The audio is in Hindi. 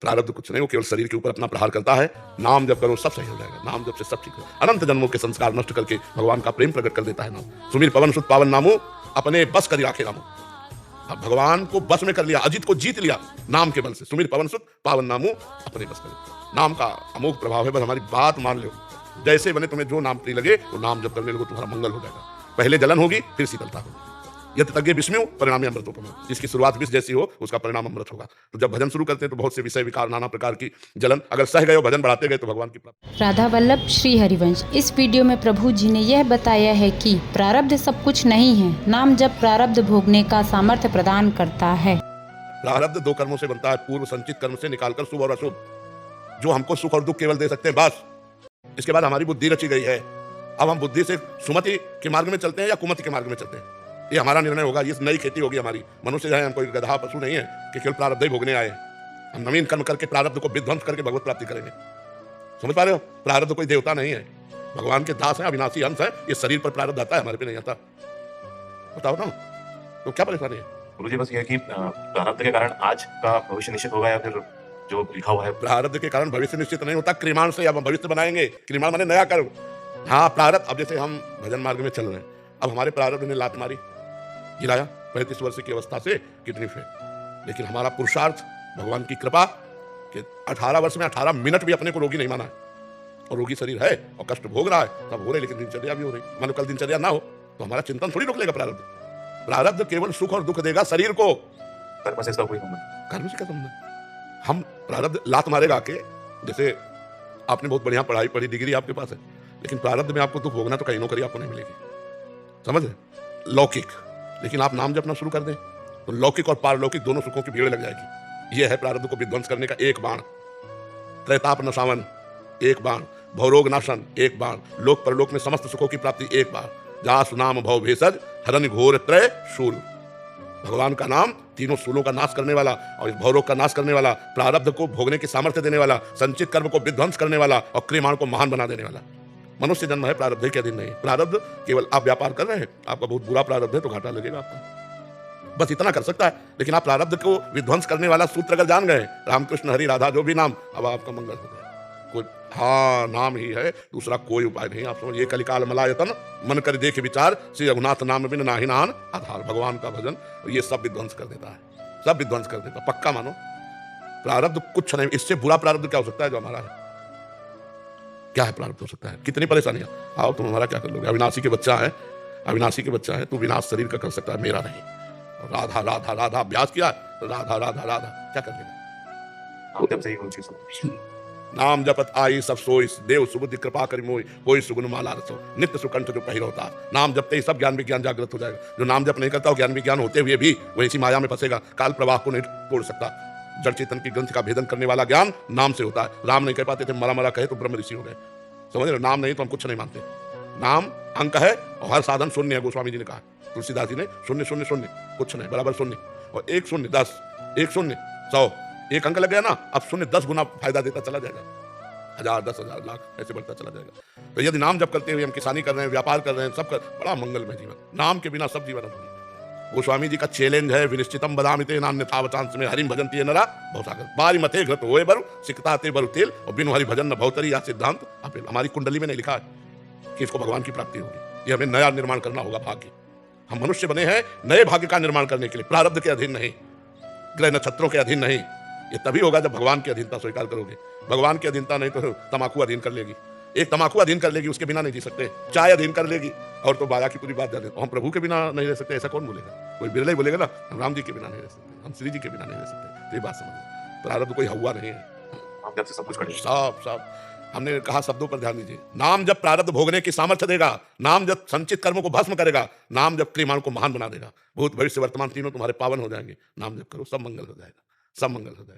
प्रारब्ध कुछ नहीं, वो केवल शरीर के ऊपर अपना प्रहार करता है। नाम जप करो सब सही हो जाएगा, नाम जप से सब ठीक हो। अनंत जन्मों के संस्कार नष्ट करके भगवान का प्रेम प्रकट कर देता है नाम। सुमिर पवन सुत पावन नामो, अपने बस कर राखे नामो। अब भगवान को बस में कर लिया, अजित को जीत लिया नाम के बल से। सुमिर पवन सुत पावन नामो, अपने बस कर। नाम का अमोघ प्रभाव है, बस हमारी बात मान लो। जैसे बने तुम्हें जो नाम प्रिय लगे वो नाम जप करने लगो, तुम्हारा मंगल हो जाएगा। पहले जलन होगी, फिर शीतलता होगी। यत तज्ञ विस्मयो परिणामी अमृतोपम। जिसकी शुरुआत विष जैसी हो उसका परिणाम अमृत होगा। तो जब भजन शुरू करते हैं तो बहुत से विषय विकार, नाना प्रकार की जलन, अगर सह गए हो, भजन बढ़ाते गए तो भगवान की प्राप्ति। राधा वल्लभ श्री हरिवंश। इस वीडियो में प्रभु जी ने यह बताया है कि प्रारब्ध सब कुछ नहीं है, नाम जब प्रारब्ध भोगने का सामर्थ्य प्रदान करता है। प्रारब्ध दो कर्मों से बनता है, पूर्व संचित कर्म से निकालकर शुभ और अशुभ, जो हमको सुख और दुख केवल दे सकते हैं बस। इसके बाद हमारी बुद्धि रची गई है। अब हम बुद्धि से सुमति के मार्ग में चलते हैं या कुमति के मार्ग में चलते हैं, ये हमारा निर्णय होगा। ये नई खेती होगी हमारी। मनुष्य है, हम कोई गधा पशु नहीं है कि केवल प्रारब्ध ही भोगने आए। हम नवीन कर्म करके प्रारब्ध को विध्वंस करके भगवत प्राप्ति करेंगे। समझ पा रहे हो? प्रारब्ध कोई देवता नहीं है, भगवान के दास है, अविनाशी अंश है। ये शरीर पर प्रारब्ध आता है, हमारे पे नहीं आता। बताओ ना, तो क्या परेशानी है? गुरुजी बस ये है कि प्रारब्ध के कारण आज का भविष्य निश्चित होगा या फिर जो लिखा हुआ है? प्रारब्ध के कारण भविष्य निश्चित नहीं होता, क्रियमाण से अब भविष्य बनाएंगे। क्रियमाण माने नया कर्म। हाँ, प्रारब्ध। अब जैसे हम भजन मार्ग में चल रहे हैं, अब हमारे प्रारब्ध ने लात मारी, गिराया 35 वर्ष की अवस्था से किडनी फेल। लेकिन हमारा पुरुषार्थ, भगवान की कृपा कि 18 वर्ष में 18 मिनट भी अपने को रोगी नहीं माना है, और रोगी शरीर है और कष्ट भोग रहा है, तब हो रहे, लेकिन दिनचर्या भी हो रही। मानो कल दिनचर्या ना हो तो हमारा चिंतन थोड़ी रोक लेगा प्रारब्ध। प्रारब्ध केवल सुख और दुख देगा शरीर को, कर्म से इसका कोई संबंध? कर्म से क्या संबंध? हम प्रारब्ध लात मारेगा के, जैसे आपने बहुत बढ़िया पढ़ाई पढ़ी, डिग्री आपके पास है, लेकिन प्रारब्ध में आपको दुख भोगना तो कहीं नौकरी आपको नहीं मिलेगी। समझ रहे? लौकिक। लेकिन आप नाम जपना शुरू कर दें तो लौकिक और पारलौकिक दोनों सुखों की भीड़ लग जाएगी। यह है प्रारब्ध को विध्वंस करने का एक बाण। त्रैताप नशावन एक बाण, भवरोग नाशन एक बाण, लोक परलोक में समस्त सुखों की प्राप्ति एक बाण। जासु नाम भव भेषज हरन घोर त्रय शूल। भगवान का नाम तीनों शूलों का नाश करने वाला, और इस भवरोग का नाश करने वाला, प्रारब्ध को भोगने की सामर्थ्य देने वाला, संचित कर्म को विध्वंस करने वाला और क्रियमाण को महान बना देने वाला। मनुष्य जन्म है प्रारब्ध के अधीन नहीं। प्रारब्ध केवल आप व्यापार कर रहे हैं, आपका बहुत बुरा प्रारब्ध है तो घाटा लगेगा आपका, बस इतना कर सकता है। लेकिन आप प्रारब्ध को विध्वंस करने वाला सूत्र अगर जान गए, रामकृष्ण हरि राधा जो भी नाम, अब आपका मंगल हो गया। कोई हाँ नाम ही है, दूसरा कोई उपाय नहीं। आप समझिए, कलिकाल मलायतन मन कर देख विचार, श्री रघुनाथ नाम बिन नाहि नान आधार। भगवान का भजन ये सब विध्वंस कर देता है, सब विध्वंस कर देता। पक्का मानो, प्रारब्ध कुछ नहीं। इससे बुरा प्रारब्ध क्या हो सकता है जो हमारा है? क्या है प्रारब्ध हो सकता है? कितनी परेशानियां। आओ तुम हमारा क्या कर लोगे? अविनाशी के बच्चा है, अविनाशी के बच्चा है, तू विनाश शरीर का कर सकता है, मेरा नहीं। राधा राधा राधा अभ्यास किया, राधा राधा राधा क्या कर लेगा? जब से ही कोई चीज नाम जपत आई सब सोई, देव सुबुद्धि कृपा करि मोई, कोई सुगुन माला रसो, नित्य सुकंठ जो पहिरो होता। नाम जपते ही सब ज्ञान विज्ञान जागृत हो जाएगा। जो नाम जप नहीं करता, ज्ञान विज्ञान होते हुए भी वो इसी माया में फंसेगा, काल प्रवाह को नहीं तोड़ सकता। जड़ चेतन की ग्रंथ का भेदन करने वाला ज्ञान नाम से होता है। राम नहीं कह पाते थे, मरा मरा कहे तो ब्रह्म ऋषि हो गए। समझ रहे? नाम नहीं तो हम कुछ नहीं मानते। नाम अंक है और हर साधन शून्य है। गोस्वामी जी ने कहा, तुलसीदास जी ने, शून्य शून्य शून्य कुछ नहीं बराबर शून्य, और एक शून्य 10, एक शून्य 100, एक अंक लग गया ना, अब शून्य 10 गुना फायदा देता चला जाएगा, 1000 10,000 लाख ऐसे बढ़ता चला जाएगा। तो यदि नाम जप करते हुए हम किसानी कर रहे हैं, व्यापार कर रहे हैं, सब कर, बड़ा मंगलमय जीवन। नाम के बिना सब जीवन अधूरी। गोस्वामी जी का चैलेंज है, विनिश्चितम बदामिते नान्यथा वचांस में हरिम भजन्ति नरा भवसागर। बारी मते घृत होए बरु सिकताते बरु तेल, और बिनु हरि भजन न भवतरी या सिद्धांत अपेल। हमारी कुंडली में नहीं लिखा है कि इसको भगवान की प्राप्ति होगी। ये हमें नया निर्माण करना होगा भाग्य। हम मनुष्य बने हैं नए भाग्य का निर्माण करने के लिए, प्रारब्ध के अधीन नहीं, ग्रह नक्षत्रों के अधीन नहीं। ये तभी होगा जब भगवान की अधीनता स्वीकार करोगे। भगवान की अधीनता नहीं तो तमाकू अधीन कर लेगी। एक तमाकू अधीन कर लेगी, उसके बिना नहीं जी सकते। चाय अधीन कर लेगी, और तो बाया की पूरी बात जाने। हम प्रभु के बिना नहीं रह सकते, ऐसा कौन बोलेगा? कोई बिरला ही बोलेगा ना, हम राम जी के बिना नहीं रह सकते, हम श्री जी के बिना नहीं रह सकते। तो ये बात समझ, प्रारब्ध कोई हवा नहीं है। आप जब से सब कुछ करें, सब हमने कहा, शब्दों पर ध्यान दीजिए। नाम जब प्रारब्ध भोगने की सामर्थ्य देगा, नाम जब संचित कर्मों को भस्म करेगा, नाम जब क्रियमाण को महान बना देगा, भूत भविष्य वर्तमान तीनों तुम्हारे पावन हो जाएंगे। नाम जब करो, सब मंगल हो जाएगा, सब मंगल हो जाएगा।